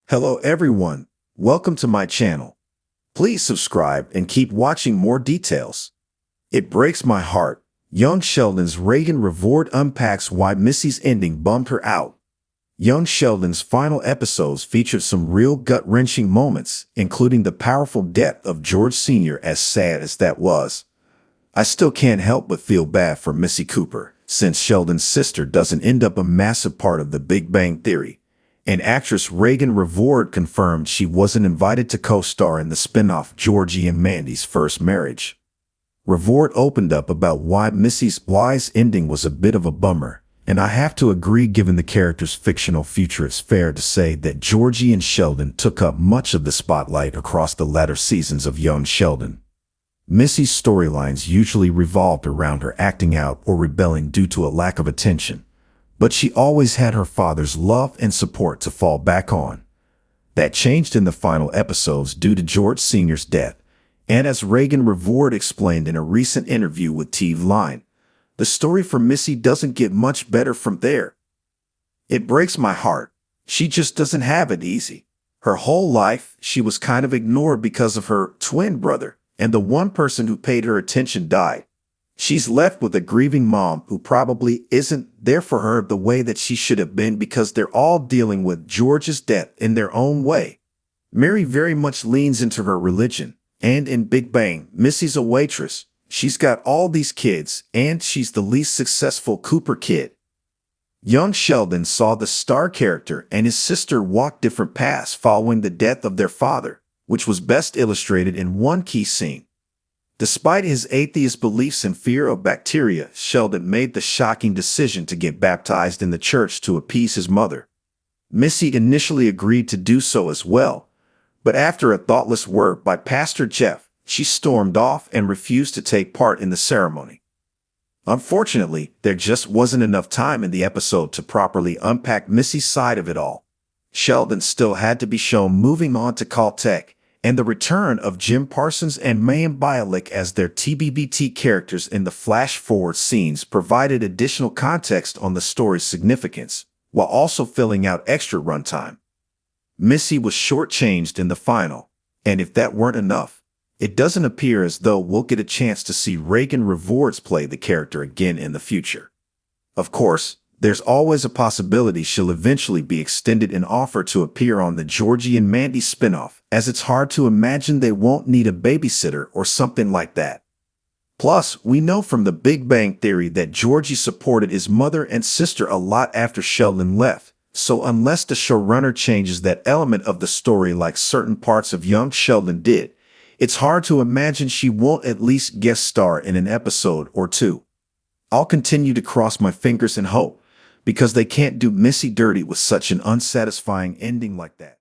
Hello everyone, welcome to my channel. Please subscribe and keep watching more details. It breaks my heart. Young Sheldon's Raegan Revord unpacks why Missy's ending bummed her out. Young Sheldon's final episodes featured some real gut-wrenching moments, including the powerful death of George Sr. As sad as that was, I still can't help but feel bad for Missy Cooper, since Sheldon's sister doesn't end up a massive part of the Big Bang Theory. And actress Raegan Revord confirmed she wasn't invited to co-star in the spin-off Georgie and Mandy's First Marriage. Revord opened up about why Missy's wise ending was a bit of a bummer, and I have to agree given the character's fictional future. It's fair to say that Georgie and Sheldon took up much of the spotlight across the latter seasons of Young Sheldon. Missy's storylines usually revolved around her acting out or rebelling due to a lack of attention, but she always had her father's love and support to fall back on. That changed in the final episodes due to George Sr.'s death, and as Raegan Revord explained in a recent interview with TV Line, the story for Missy doesn't get much better from there. It breaks my heart. She just doesn't have it easy. Her whole life, she was kind of ignored because of her twin brother, and the one person who paid her attention died. She's left with a grieving mom who probably isn't there for her the way that she should have been because they're all dealing with George's death in their own way. Mary very much leans into her religion, and in Big Bang, Missy's a waitress. She's got all these kids, and she's the least successful Cooper kid. Young Sheldon saw the star character and his sister walk different paths following the death of their father, which was best illustrated in one key scene. Despite his atheist beliefs and fear of bacteria, Sheldon made the shocking decision to get baptized in the church to appease his mother. Missy initially agreed to do so as well, but after a thoughtless word by Pastor Jeff, she stormed off and refused to take part in the ceremony. Unfortunately, there just wasn't enough time in the episode to properly unpack Missy's side of it all. Sheldon still had to be shown moving on to Caltech, and the return of Jim Parsons and Mayim Bialik as their TBBT characters in the flash-forward scenes provided additional context on the story's significance, while also filling out extra runtime. Missy was shortchanged in the final, and if that weren't enough, it doesn't appear as though we'll get a chance to see Raegan Revord play the character again in the future. Of course, there's always a possibility she'll eventually be extended an offer to appear on the Georgie and Mandy spinoff, as it's hard to imagine they won't need a babysitter or something like that. Plus, we know from the Big Bang Theory that Georgie supported his mother and sister a lot after Sheldon left, so unless the showrunner changes that element of the story like certain parts of Young Sheldon did, it's hard to imagine she won't at least guest star in an episode or two. I'll continue to cross my fingers and hope, because they can't do Missy dirty with such an unsatisfying ending like that.